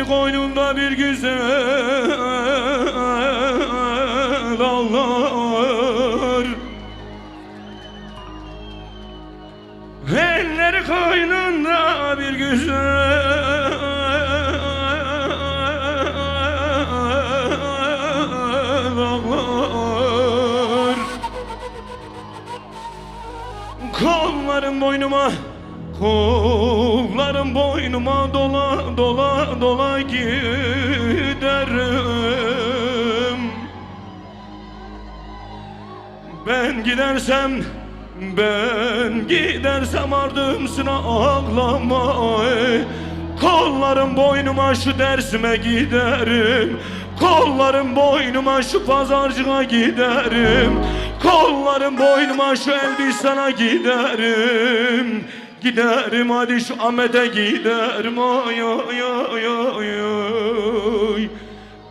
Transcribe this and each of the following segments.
koynunda bir güzel ağlar. Elleri koynunda bir güzel ağlar. Kollarım boynuma, kollarım boynuma dola dola dola giderim. Ben gidersem ardım sıra ağlama. Kollarım boynuma şu dersime giderim. Kollarım boynuma şu pazarcığa giderim. Kollarım boynuma şu Elbistan'a giderim. Giderim hadi şu Ahmet'e giderim. Ay ay ay ay ay.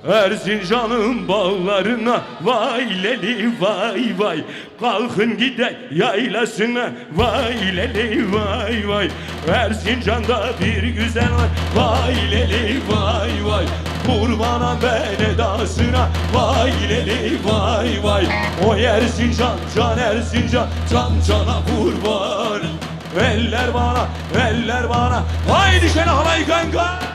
Erzincan'ın bağlarına vay leli vay vay. Kalkın gide yaylasına vay leli vay vay. Erzincan'da bir güzel var vay leli vay vay. Kurbana ben edasına vay leli vay vay. O Erzincan can Erzincan can cana kurban. Eller bana eller bana. Haydi şöyle halay kanka.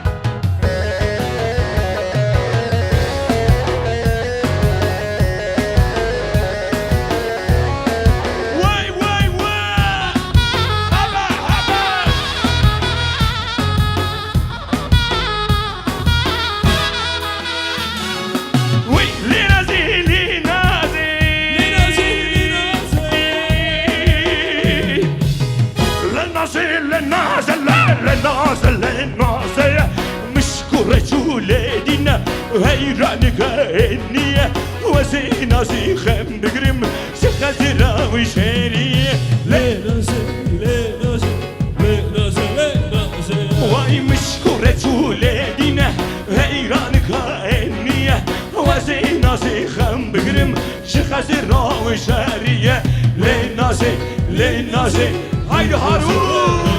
هيرانك هنية وزينا زي خم بقرم سخزرا وشيرية ليلازي ليلازي ليلازي ليلازي واي مشكورة ولادنا هيرانك هنية وزينا زي خم بقرم سخزرا وشيرية ليلازي ليلازي هايدو هارون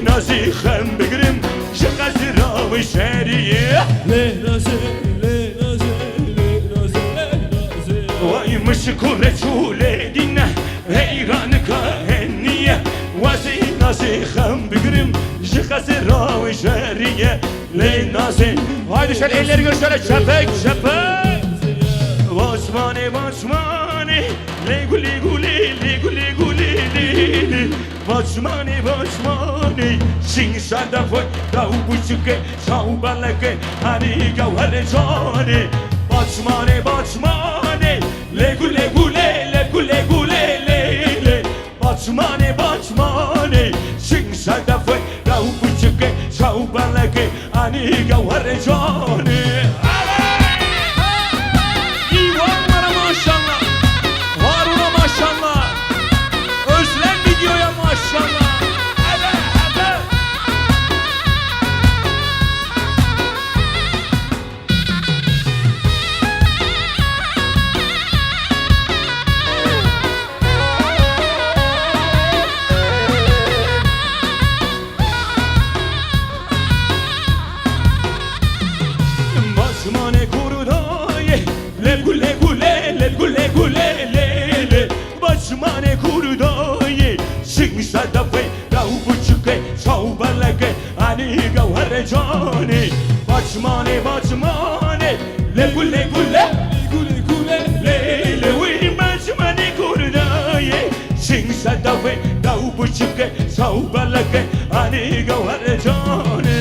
نازي خم بقرم شقزرا وشارية ليلازي ليلازي ليلازي ليلازي واي مشكورة ولادنا هيرانك هنية وزي نازي خم بقرم شقزرا وشارية ليلازي هايدي شال elleri gör şöyle şepek şepek Basmane basmane Legu legu legu legu legu Basmane basmane Sing sada foi da ubuçuke Şaubalake hani gavhare jane Basmane basmane Legu legu legu legu legu Basmane basmane Sing sada foi da ubuçuke Şaubalake hani gavhare jane Maşallah, Harun'a maşallah, Özlem videoya maşallah. Evet, evet. Basmane kurdaye, legu legu gule gule lele Basmane kurdaye Sing sadafe da ubuçuke Şaubalake ani gavhare jane Basmane basmane Legu legu legu gule lele Basmane kurdaye Sing sadafe da ubuçuke Şaubalake ani gavhare jane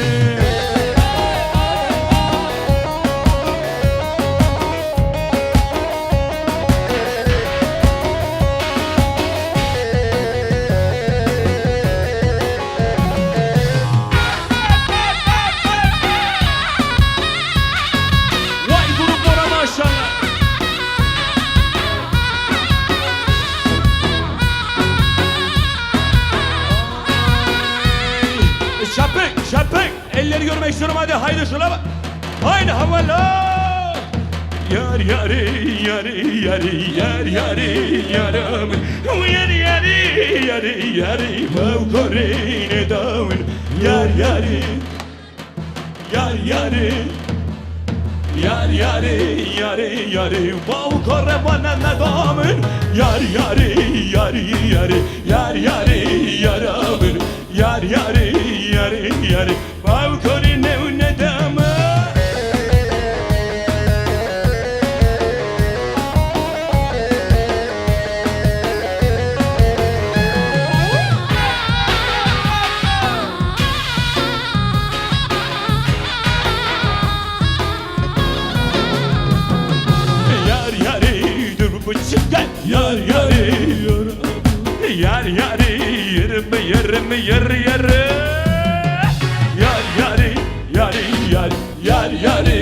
görmek istiyorum, hadi haydi şuna bak. Haydi havalı. Yar yari yari yari yar yari yarım. Yar yari yari yari mevkorine davun. Yar yari yar yari yar yari yari yari mevkore bana ne davun. Yar yari yari yari yar yari yarım. Yar yari yari yari mevkorine ne davun. Yar yari yar yari yerim yer yer yar yari yari yar yar yari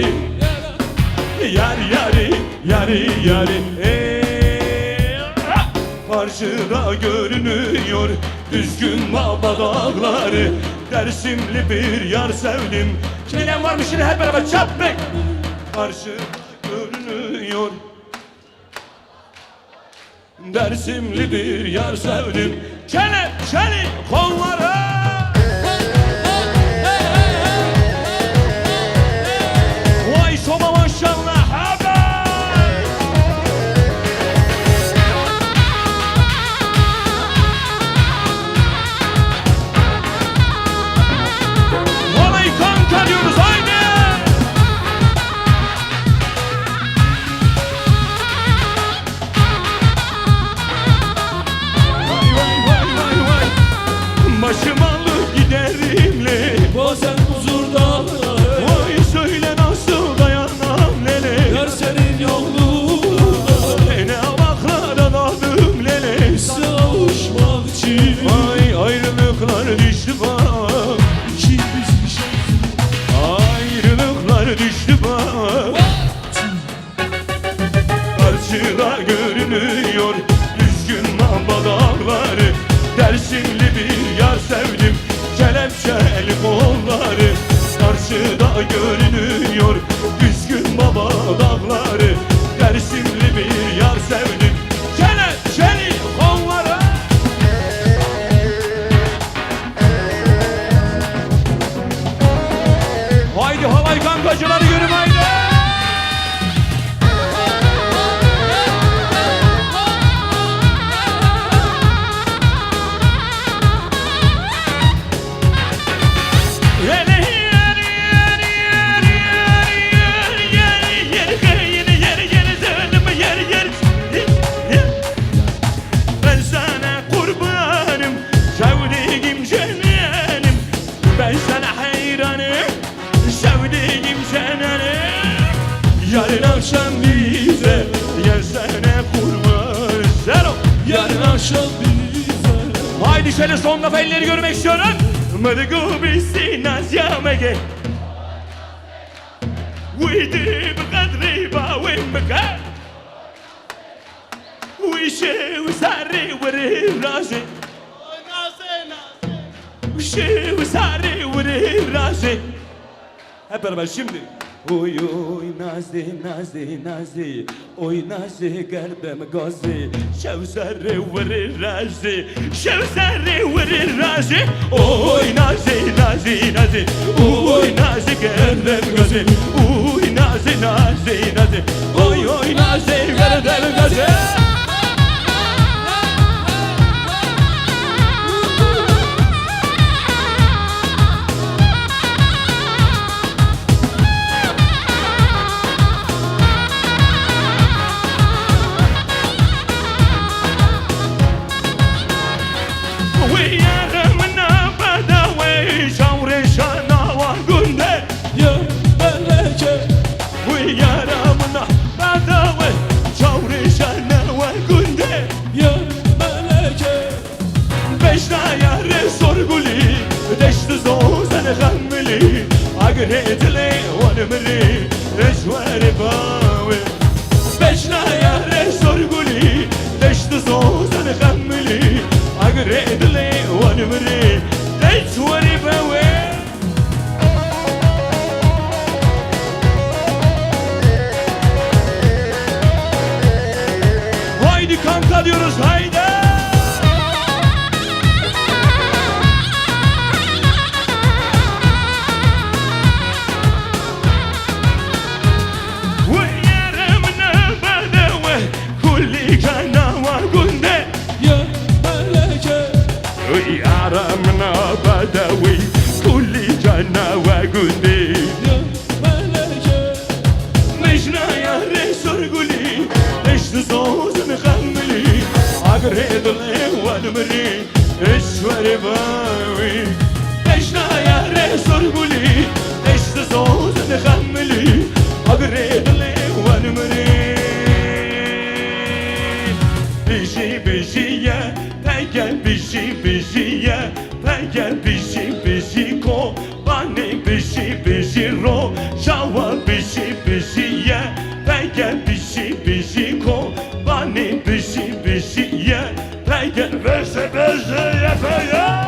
yar yari yari yari karşıda görünüyor düzgün baba dağları. Dersimli bir yar sevdim. Kimden varmış yine hep beraber çapmak. Karşıda görünüyor Dersimli bir yar sevdim. Kelepçeli kollara. Vay soba maşallah haber. Vallahi kanka diyoruz haydi. Başım alıp giderimle Bazen huzurda Vay söyle nasıl dayanam lele. Yar senin yokluğunda Ne avaklara daldım lele. Savuşmak için Vay ayrılıklar düştü bana. İkimiz bir şey Ayrılıklar düştü bana. Karşıda görünüyor düzgün mamba dağları. Dersimli bir yar sevdim. Kelepçeli kolları. Karşıda görünüyor düzgün baba dağları. Dersimli bir yar sevdim. Kelepçeli kolları. Haydi havay kankacıları yürüm haydi. Ben sana kurbanım, sevdiğim canenim. Ben sana hayranım, sevdiğim canenim. Yarın akşam bize gelsene kurban. Zero. Yarın akşam bize. Haydi şöyle son defa elleri görmek istiyorum. Mırgı bilsin azamege. ويدي بقدري باوين بكا ويشي وساري وري راسي ويشي وساري وري راسي hep beraber şimdi. Oy oy nazi nazi nazi oy nazi kalbim gazi şevseri veri razi şevseri veri razi oy nazi nazi nazi oy nazi kalbim gazi oy nazi nazi nazi oy oy nazi kalbim gazi. قريت لي ونمري اشوار باوي بشنا يا رسول قولي ليش تصوص انا خملي قريت لي ونمري اشوار باوي خملي أقريد لي ونمري بيجي بيجي يا بيجي بيجي بيجي يا بيجي بيجي بيجي كو باني بيجي بيجي رو شاوا بيجي بيجي يا بيجي بيجي بيجي كو باني بيجي بيجي يا بيجي بيجي بيجي يا فيا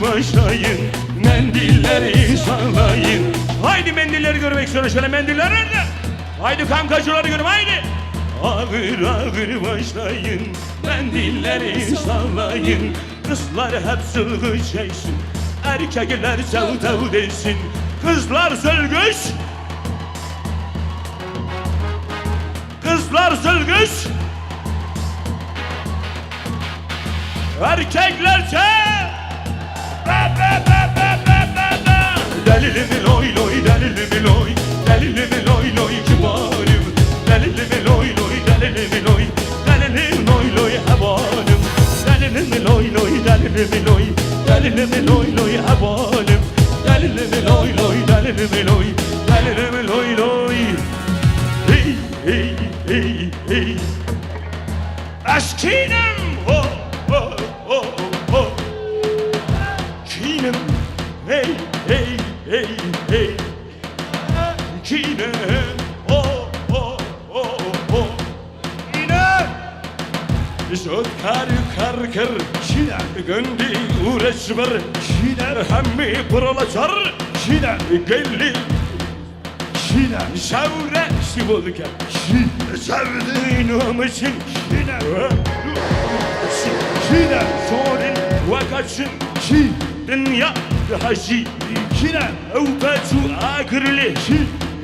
Başlayın, mendilleri sallayın. Haydi mendilleri görmek istiyorum, şöyle mendiller nerede? Haydi kankacıları görün, haydi. Ağır ağır başlayın, mendilleri sallayın. Kızlar hep sılgı çeksin, erkekler sevdav desin. Kızlar sılgış, kızlar sılgış, erkeklerse delilimi loy loy, delilimi loy, delilimi loy loy kibarım. Delilimi loy loy, delilimi loy, delilimi loy loy havalım. Delilimi loy loy, delilimi loy, delilimi loy loy havalım. Delilimi loy loy, delilimi loy, delilimi loy loy. Hey hey hey hey. Aşkinem ho ho ho ho. Kinem hey hey hey hey. Kinem oh oh oh oh. Kinem. Zod kar kar kar. Kinem. Göndi uğraş var. Kinem. Hemmi pıralaçar. Kinem. Gelli. Kinem. Şavre şivolka. Kinem. Sevdiğin için. Kinem. Kinem. Sorun vakaçın. Kinem. Dünya haşi kine evbatu akırlı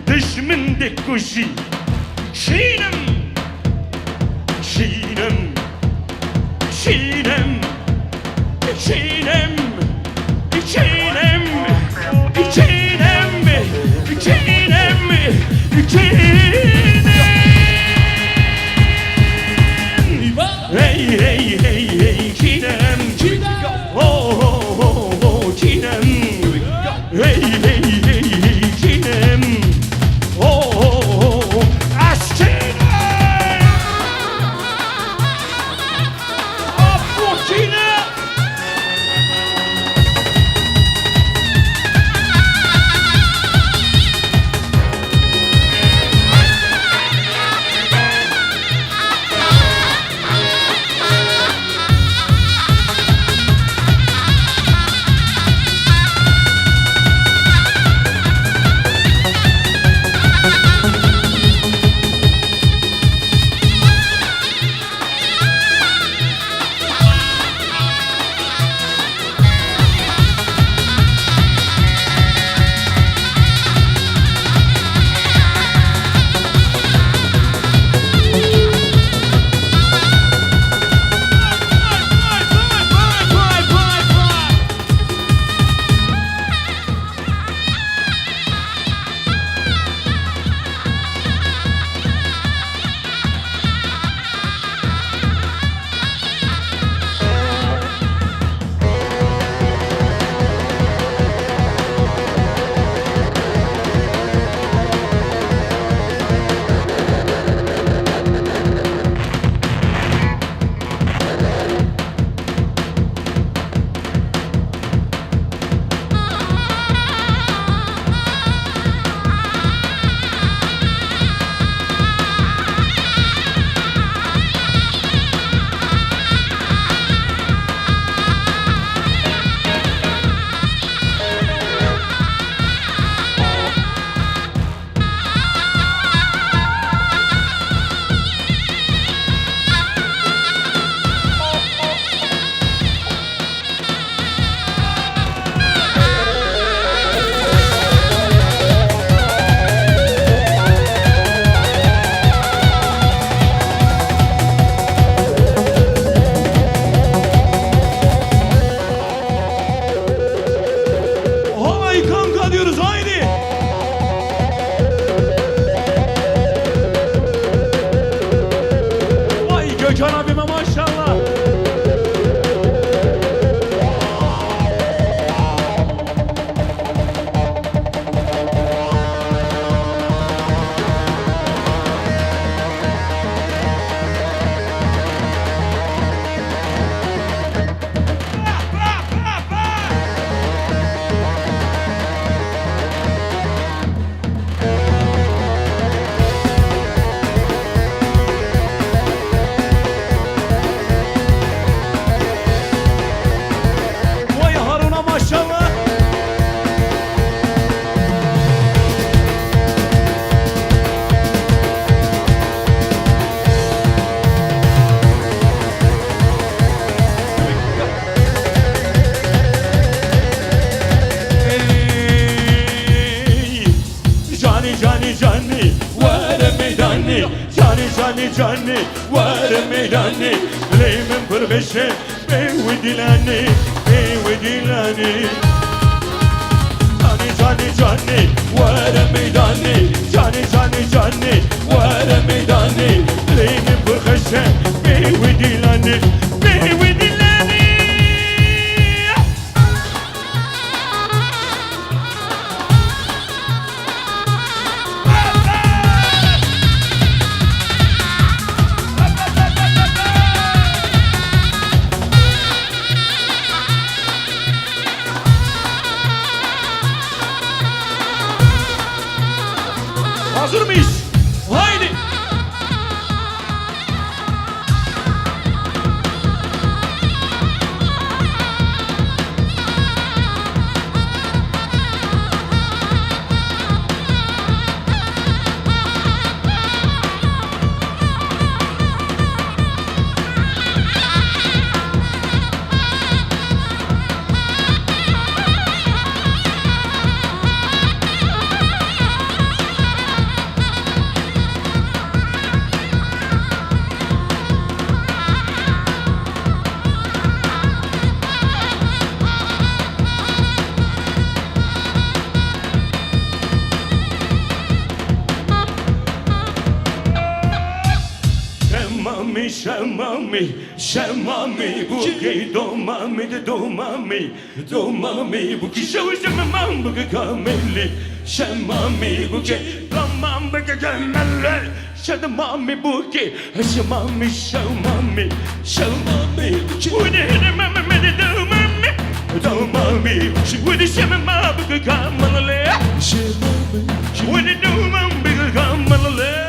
düşmün dikuşi şinem şinem şinem şinem şinem şinem şinem şinem hey hey hey hey şinem oh oh oh Kinem, hey hey hey hey Kinem, oh oh oh, Aşkinem, bu Kinem. جاني جاني ورا ميداني لي من بربشه بودلاني بودلاني جاني جاني جاني ورا ميداني جاني جاني جاني ورا ميداني لي من بربشه بودلاني بودلاني Hazır mıyız? Haydi! Şemami, şemami, bu ki domami de domami, domami, bu ki şemam bu ki kameli, şemami, bu ki tamam bu ki kameli, şemami bu ki şemami, şemami, şemami, bu ne mami de domami, domami, bu ne şemam bu ki kameli, bu ne domam bu ki kameli.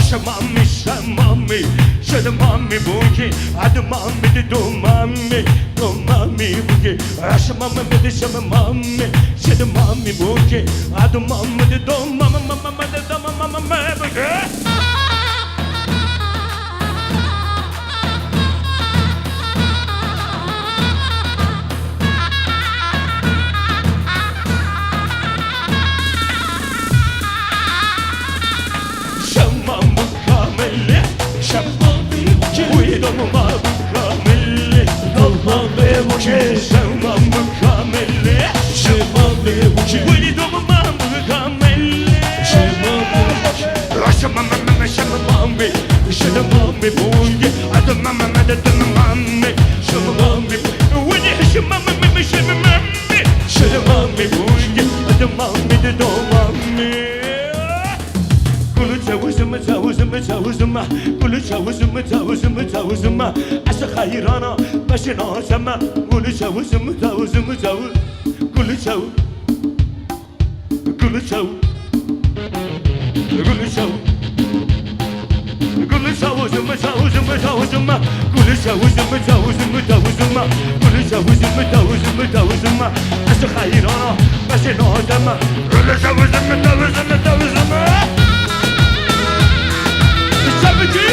Şamami, şamami, şamami bu ki adamami de domami, domami bu ki şamami de şamami, şamami bu ki adamami de domami, mama de domami bu ki. Şemam mükemmeli Şemam mükemmeli Veli domam mükemmeli Şemam mükemmeli Şemam mükemmeli Adamam mükemmeli Şemam mükemmeli Şemam mükemmeli Şemam mükemmeli Adamam mükemmeli Kulu çavuzum çavuzum çavuzum Kulu çavuzum çavuzum çavuzum Aşk hayrana başına çama Kulu çavuzum çavuzum çavuz Kulu çav Kulu çav Kulu çav Kulu çavuzum çavuzum çavuzum Kulu çavuzum çavuzum çavuzum Kulu çavuzum çavuzum çavuzum Aşk hayrana başına çama Kulu çavuzum çavuzum çavuzum Sabıcı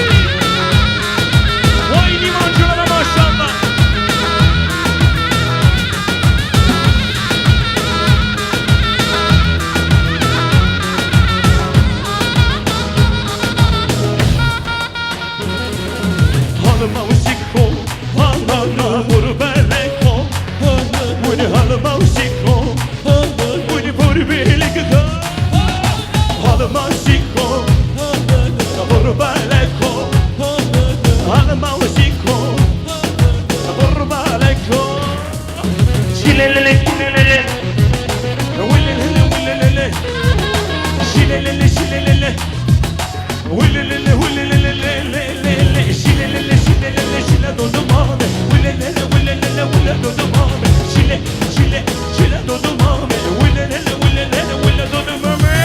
Vay limancılara maşallah Halıma usikho Halana vur beleko Vuri halıma usikho Vuri vur beleko Halıma usikho Vur beleko Halıma usikho Vur beleko Şilelele şilelele Willelele willelele Şilelele şilelele Willelele willelele Şilelele şilelele şile dodumame Willelele willelele wille dodumame Şile şile şile dodumame Willelele willelele wille dodumame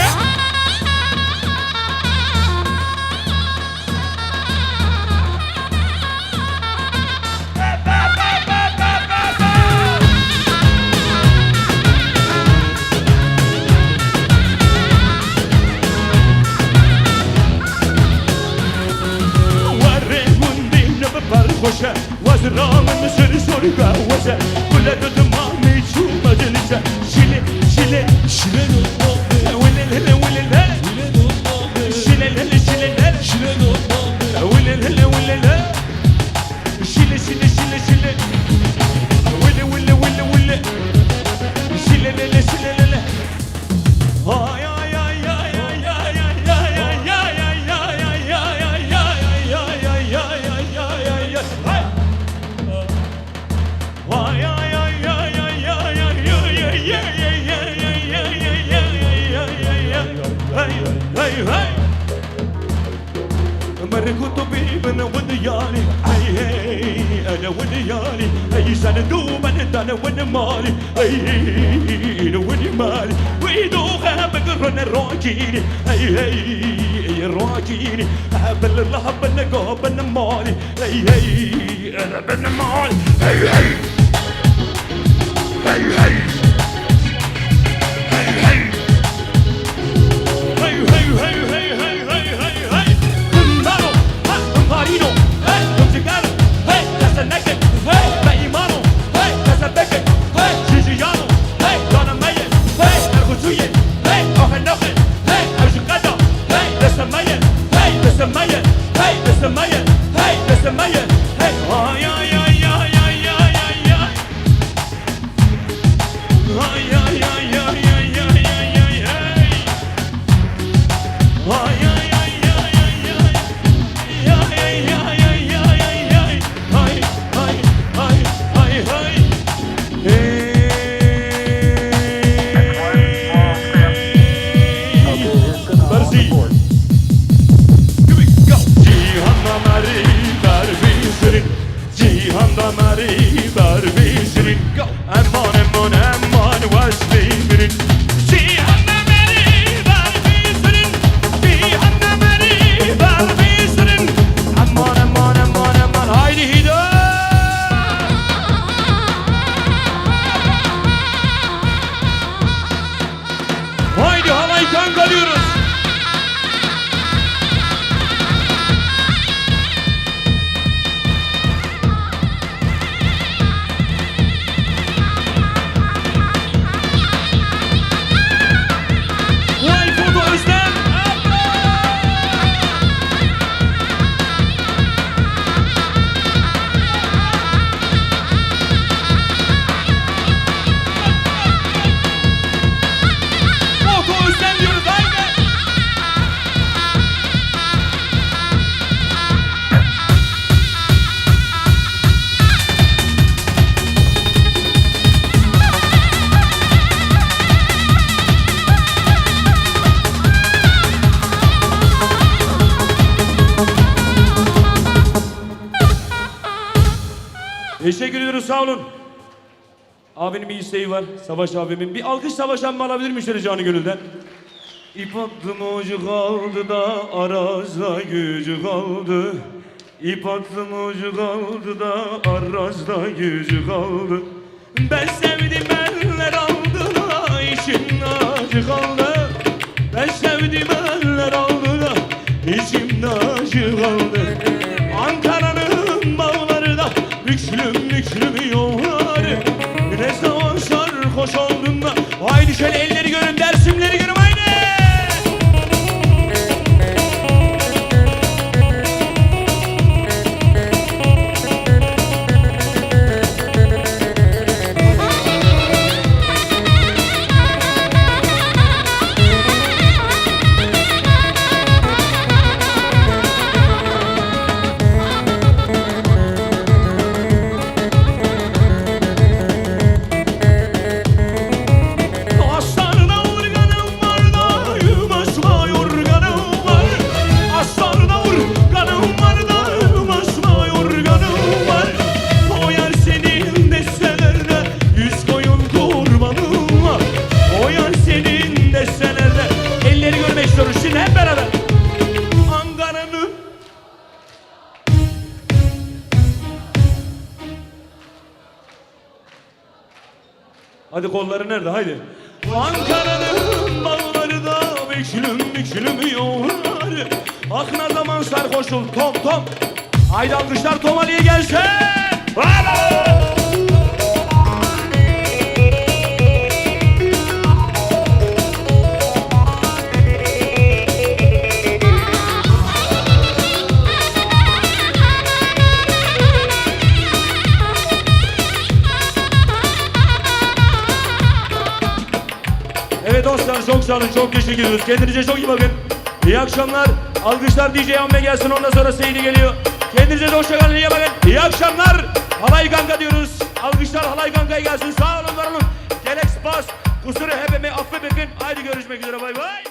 Koşa, vazramın sürü soru kavuşa Kule dudumami çuma dönüşe Şile, şile, şile dudumami Willelele, willelele Şilelele, şilelele كنت بيبنا ودياني هي انا ودياني هي سندوب انا وانا مالي هي انا وانا مالي ويدو غاب قرن الراجيني هي الراجيني هبل الله بنا قابنا مالي هي انا بنا مالي هي Teşekkür ediyoruz, sağ olun. Abinin bir isteği var, Savaş abimin. Bir alkış Savaş abime alabilir miyim şöyle canı gönülden? İp attım ucu kaldı da arazda gücü kaldı. İp attım ucu kaldı da arazda gücü kaldı. Ben sevdim eller aldı da işin acı kaldı. Ben sevdim eller aldı da içimde acı kaldı. Ankara'nın bağları da büklüm yolları. Ne zaman sarhoş oldum da haydi şöyle elleri görün, dersimleri görün haydi. Şimdi hep beraber Ankara'nın hadi kolları nerede haydi. Ankara'nın bağları da büklüm yolları. Ah ne zaman sarhoşum Tom. Haydi alkışlar Tom Ali'ye gelsin. Bravo. Evet dostlar, çok sağ olun, çok teşekkür ediyoruz. Kendinize çok iyi bakın. İyi akşamlar. Alkışlar DJ Ahmet'e gelsin, ondan sonra Seydi geliyor. Kendinize de hoşça kalın, iyi bakın. İyi akşamlar. Halay Kanka diyoruz. Alkışlar Halay Kanka'ya gelsin. Sağ olun, var olun. Gelex Bas, kusuru hepimi affedin. Haydi görüşmek üzere, bay bay.